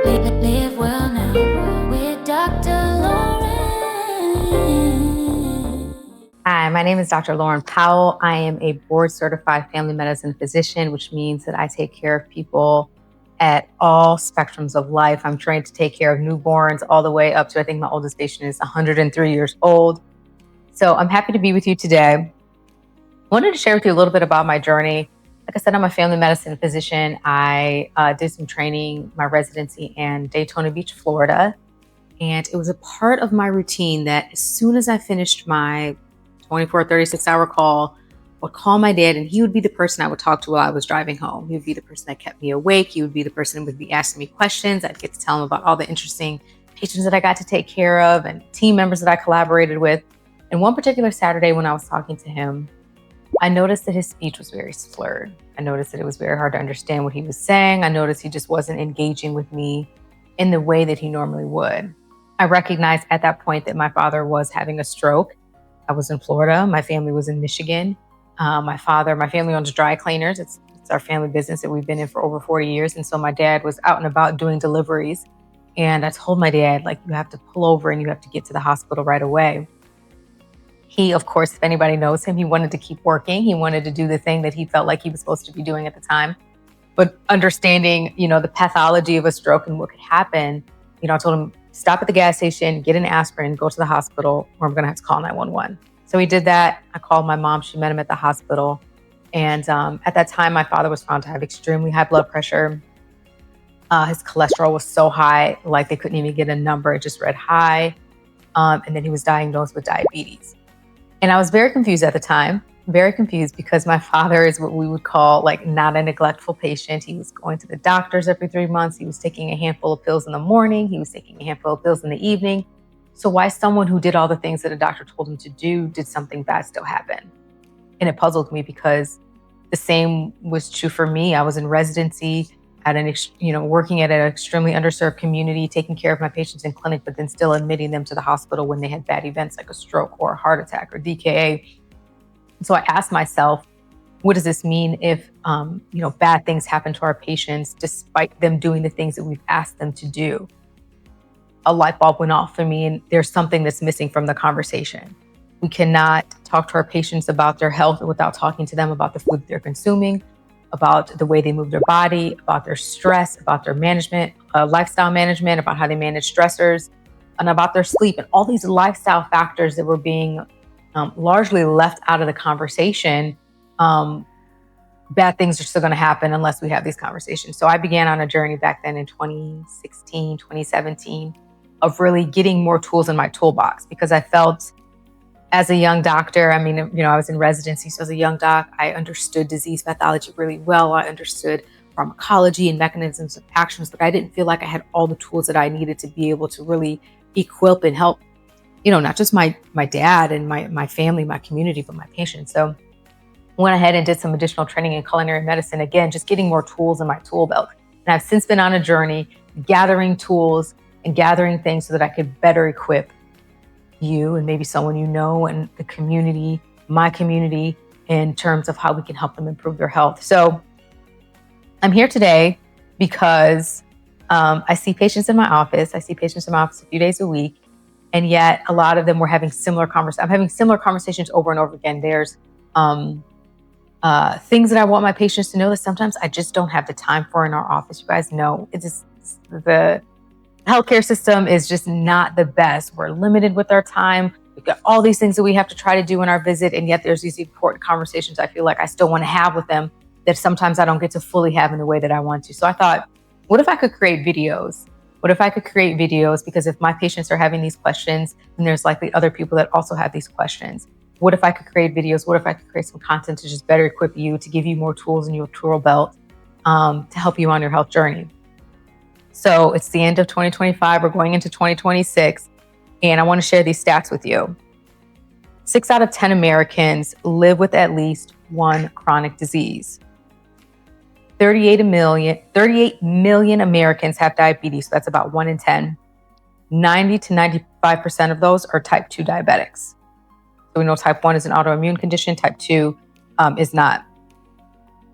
Live well now with Dr. Lauren. Hi, my name is Dr. Lauren Powell. I am a board-certified family medicine physician, which means that I take care of people at all spectrums of life. I'm trained to take care of newborns all the way up to, I think my oldest patient is 103 years old. So I'm happy to be with you today. I wanted to share with you a little bit about my journey. Like I said, I'm a family medicine physician. I did some training, my residency in Daytona Beach, Florida. And it was a part of my routine that as soon as I finished my 24, 36-hour call, I would call my dad, and he would be the person I would talk to while I was driving home. He would be the person that kept me awake. He would be the person who would be asking me questions. I'd get to tell him about all the interesting patients that I got to take care of and team members that I collaborated with. And one particular Saturday when I was talking to him, I noticed that his speech was very slurred. I noticed that it was very hard to understand what he was saying. I noticed he just wasn't engaging with me in the way that he normally would. I recognized at that point that my father was having a stroke. I was in Florida. My family was in Michigan. My family owns dry cleaners. It's our family business that we've been in for over 40 years. And so my dad was out and about doing deliveries. And I told my dad, you have to pull over and you have to get to the hospital right away. He, of course, if anybody knows him, he wanted to keep working. He wanted to do the thing that he felt like he was supposed to be doing at the time. But understanding, the pathology of a stroke and what could happen, I told him, stop at the gas station, get an aspirin, go to the hospital, or I'm going to have to call 911. So he did that. I called my mom. She met him at the hospital. And at that time, my father was found to have extremely high blood pressure. His cholesterol was so high, like they couldn't even get a number. It just read high. And then he was diagnosed with diabetes. And I was very confused at the time, very confused because my father is what we would call not a neglectful patient. He was going to the doctors every 3 months. He was taking a handful of pills in the morning. He was taking a handful of pills in the evening. So why someone who did all the things that a doctor told him to do, did something bad still happen? And it puzzled me because the same was true for me. I was in residency at working at an extremely underserved community, taking care of my patients in clinic, but then still admitting them to the hospital when they had bad events like a stroke or a heart attack or DKA. So I asked myself, what does this mean if, bad things happen to our patients despite them doing the things that we've asked them to do? A light bulb went off for me, and there's something that's missing from the conversation. We cannot talk to our patients about their health without talking to them about the food that they're consuming, about the way they move their body, about their stress, about their management, lifestyle management, about how they manage stressors, and about their sleep, and all these lifestyle factors that were being largely left out of the conversation. Bad things are still going to happen unless we have these conversations. So I began on a journey back then in 2016, 2017 of really getting more tools in my toolbox because I felt as a young doctor, I was in residency. So as a young doc, I understood disease pathology really well. I understood pharmacology and mechanisms of actions, but I didn't feel like I had all the tools that I needed to be able to really equip and help, not just my dad and my family, my community, but my patients. So I went ahead and did some additional training in culinary medicine. Again, just getting more tools in my tool belt. And I've since been on a journey gathering tools and gathering things so that I could better equip you and maybe someone and the community, my community, in terms of how we can help them improve their health. So I'm here today because I see patients in my office. I see patients in my office a few days a week. And yet a lot of them were having similar conversations. I'm having similar conversations over and over again. There's things that I want my patients to know that sometimes I just don't have the time for in our office. You guys know the healthcare system is just not the best. We're limited with our time. We've got all these things that we have to try to do in our visit. And yet there's these important conversations I feel like I still want to have with them that sometimes I don't get to fully have in the way that I want to. So I thought, what if I could create videos? What if I could create videos? Because if my patients are having these questions, then there's likely other people that also have these questions. What if I could create videos? What if I could create some content to just better equip you, to give you more tools in your tool belt, to help you on your health journey? So it's the end of 2025. We're going into 2026. And I want to share these stats with you. 6 out of 10 Americans live with at least one chronic disease. 38 million Americans have diabetes. So that's about 1 in 10. 90 to 95% of those are type 2 diabetics. So we know type 1 is an autoimmune condition. Type 2 is not.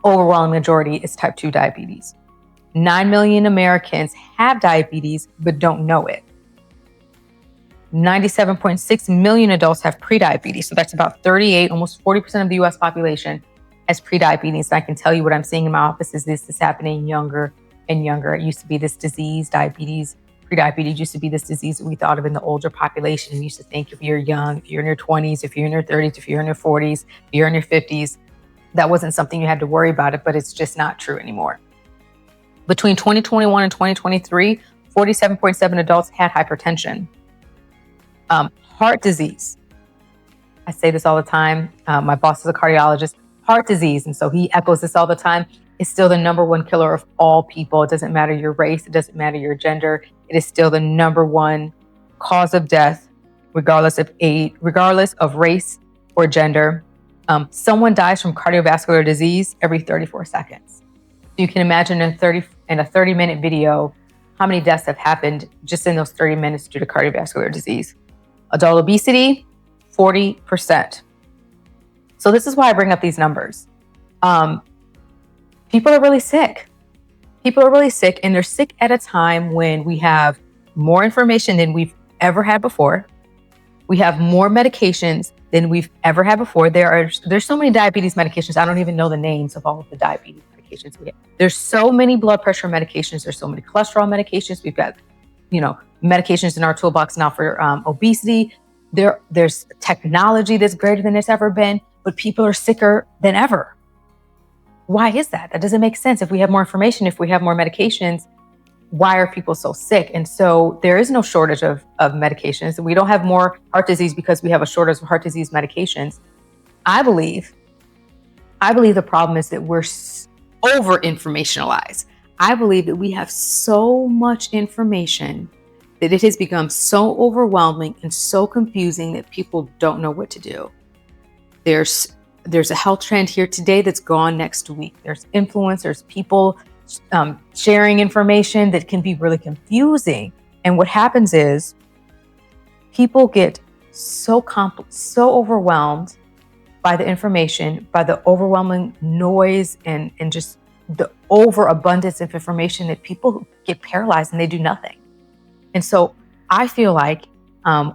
Overwhelming majority is type 2 diabetes. 9 million Americans have diabetes but don't know it. 97.6 million adults have prediabetes. So that's about 38, almost 40% of the US population has prediabetes. I can tell you what I'm seeing in my office is this is happening younger and younger. It used to be this disease, diabetes, prediabetes used to be this disease that we thought of in the older population. We used to think if you're young, if you're in your 20s, if you're in your 30s, if you're in your 40s, if you're in your 50s, that wasn't something you had to worry about it, but it's just not true anymore. Between 2021 and 2023, 47.7 adults had hypertension. Heart disease. I say this all the time. My boss is a cardiologist. Heart disease, and so he echoes this all the time, is still the number one killer of all people. It doesn't matter your race. It doesn't matter your gender. It is still the number one cause of death, regardless of age, regardless of race or gender. Someone dies from cardiovascular disease every 34 seconds. You can imagine in a 30-minute video how many deaths have happened just in those 30 minutes due to cardiovascular disease. Adult obesity, 40%. So this is why I bring up these numbers. People are really sick. People are really sick, and they're sick at a time when we have more information than we've ever had before. We have more medications than we've ever had before. There's so many diabetes medications. I don't even know the names of all of the diabetes medications we get. There's so many blood pressure medications. There's so many cholesterol medications. We've got, medications in our toolbox now for obesity. There's technology that's greater than it's ever been, but people are sicker than ever. Why is that? That doesn't make sense. If we have more information, if we have more medications, why are people so sick? And so there is no shortage of medications. We don't have more heart disease because we have a shortage of heart disease medications. I believe the problem is that we're over-informationalized. I believe that we have so much information that it has become so overwhelming and so confusing that people don't know what to do. There's a health trend here today that's gone next week. There's influencers, people sharing information that can be really confusing. And what happens is people get so overwhelmed by the information, by the overwhelming noise and just the overabundance of information that people get paralyzed and they do nothing. And so I feel like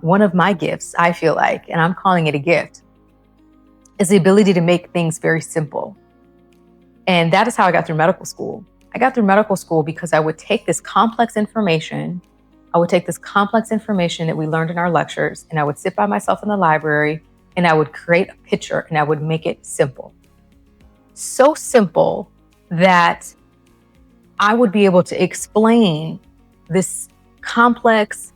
one of my gifts, and I'm calling it a gift, is the ability to make things very simple. And that is how I got through medical school. I got through medical school because I would take this complex information that we learned in our lectures, and I would sit by myself in the library and I would create a picture and I would make it simple. So simple that I would be able to explain this complex,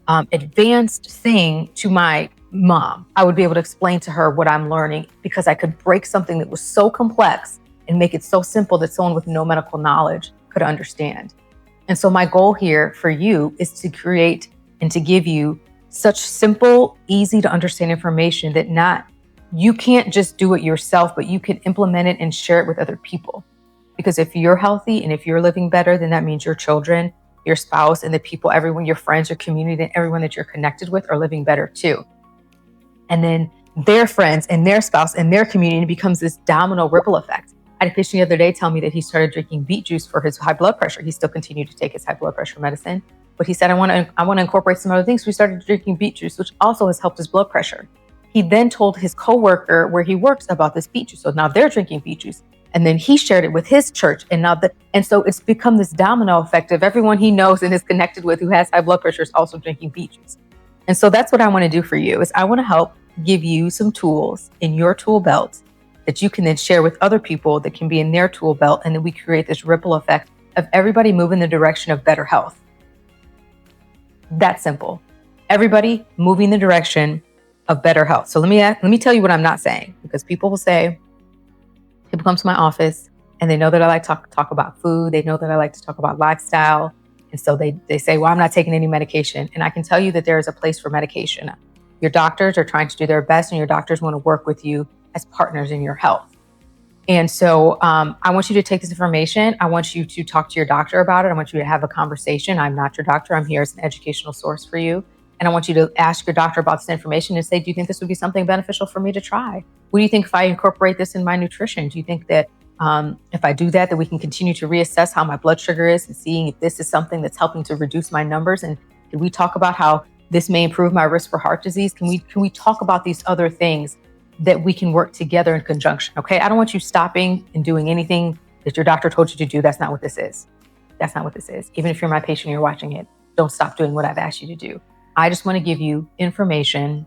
advanced thing to my mom. I would be able to explain to her what I'm learning because I could break something that was so complex and make it so simple that someone with no medical knowledge could understand. And so my goal here for you is to create and to give you such simple, easy to understand information that you can't just do it yourself, but you can implement it and share it with other people. Because if you're healthy and if you're living better, then that means your children, your spouse, and the people, everyone, your friends, your community, and everyone that you're connected with are living better too. And then their friends and their spouse and their community, becomes this domino ripple effect. I had a patient the other day tell me that he started drinking beet juice for his high blood pressure. He still continued to take his high blood pressure medicine, but he said, I want to incorporate some other things. So we started drinking beet juice, which also has helped his blood pressure. He then told his coworker where he works about this beet juice. So now they're drinking beet juice. And then he shared it with his church. And so it's become this domino effect of everyone he knows and is connected with who has high blood pressure is also drinking beet juice. And so that's what I want to do for you, is I want to help give you some tools in your tool belt that you can then share with other people that can be in their tool belt. And then we create this ripple effect of everybody moving in the direction of better health. That's simple. Everybody moving the direction of better health. So let me tell you what I'm not saying, because people come to my office and they know that I like to talk about food. They know that I like to talk about lifestyle. And so they say, well, I'm not taking any medication. And I can tell you that there is a place for medication. Your doctors are trying to do their best, and your doctors want to work with you as partners in your health. And so I want you to take this information. I want you to talk to your doctor about it. I want you to have a conversation. I'm not your doctor. I'm here as an educational source for you. And I want you to ask your doctor about this information and say, do you think this would be something beneficial for me to try? What do you think if I incorporate this in my nutrition? Do you think that If I do that, then we can continue to reassess how my blood sugar is and seeing if this is something that's helping to reduce my numbers. And can we talk about how this may improve my risk for heart disease? Can we talk about these other things that we can work together in conjunction? Okay, I don't want you stopping and doing anything that your doctor told you to do. That's not what this is. That's not what this is. Even if you're my patient and you're watching it, don't stop doing what I've asked you to do. I just want to give you information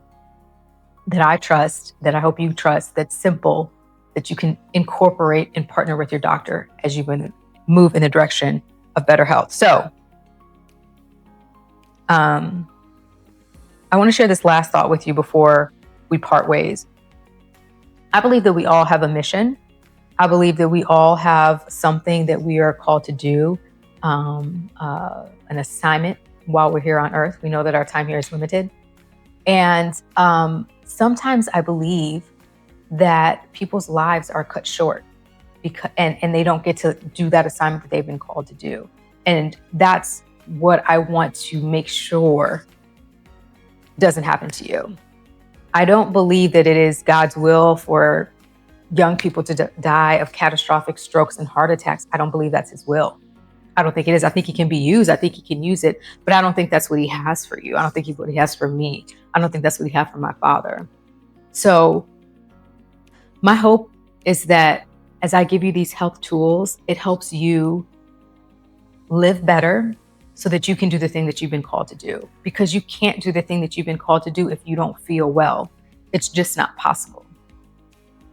that I trust, that I hope you trust, that's simple, that you can incorporate and partner with your doctor as you move in the direction of better health. So, I want to share this last thought with you before we part ways. I believe that we all have a mission. I believe that we all have something that we are called to do, an assignment while we're here on earth. We know that our time here is limited. And sometimes I believe that people's lives are cut short because and they don't get to do that assignment that they've been called to do. And that's what I want to make sure doesn't happen to you. I don't believe that it is God's will for young people to die of catastrophic strokes and heart attacks. I don't believe that's his will. I don't think it is. I think he can be used. I think he can use it, but I don't think that's what he has for you. I don't think what he has for me. I don't think that's what he has for my father. So my hope is that as I give you these health tools, it helps you live better so that you can do the thing that you've been called to do. Because you can't do the thing that you've been called to do if you don't feel well. It's just not possible.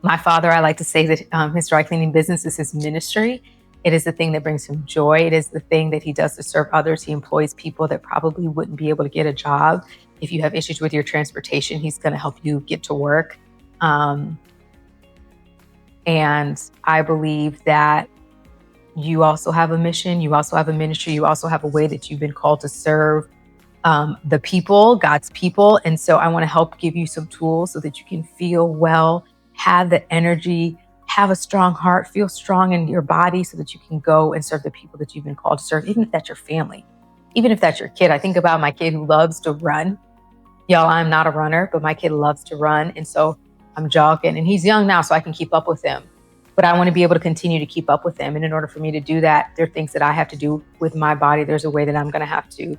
My father, I like to say that his dry cleaning business is his ministry. It is the thing that brings him joy. It is the thing that he does to serve others. He employs people that probably wouldn't be able to get a job. If you have issues with your transportation, he's going to help you get to work. And I believe that you also have a mission. You also have a ministry. You also have a way that you've been called to serve the people, God's people. And so I want to help give you some tools so that you can feel well, have the energy, have a strong heart, feel strong in your body so that you can go and serve the people that you've been called to serve, even if that's your family, even if that's your kid. I think about my kid who loves to run. Y'all, I'm not a runner, but my kid loves to run. And so I'm jogging, and he's young now, so I can keep up with him. But I want to be able to continue to keep up with him. And in order for me to do that, there are things that I have to do with my body. There's a way that I'm going to have to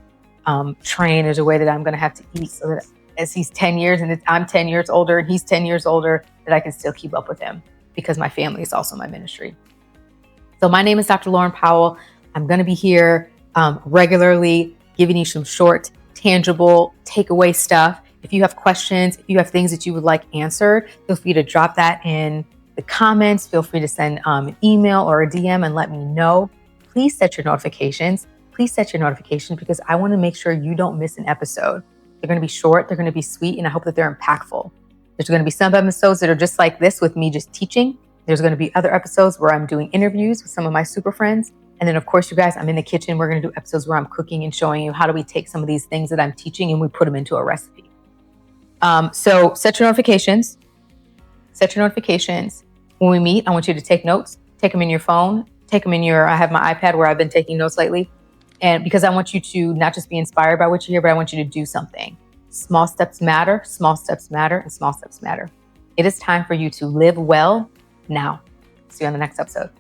train. There's a way that I'm going to have to eat so that as he's 10 years and I'm 10 years older and he's 10 years older, that I can still keep up with him because my family is also my ministry. So my name is Dr. Lauren Powell. I'm going to be here regularly giving you some short, tangible takeaway stuff. If you have questions, if you have things that you would like answered, feel free to drop that in the comments. Feel free to send an email or a DM and let me know. Please set your notifications. Please set your notifications because I want to make sure you don't miss an episode. They're going to be short, they're going to be sweet, and I hope that they're impactful. There's going to be some episodes that are just like this with me just teaching. There's going to be other episodes where I'm doing interviews with some of my super friends. And then of course, you guys, I'm in the kitchen. We're going to do episodes where I'm cooking and showing you how do we take some of these things that I'm teaching and we put them into a recipe. So set your notifications. Set your notifications. When we meet, I want you to take notes. Take them in your phone. Take them in I have my iPad where I've been taking notes lately. And because I want you to not just be inspired by what you hear, but I want you to do something. Small steps matter, small steps matter, and small steps matter. It is time for you to live well now. See you on the next episode.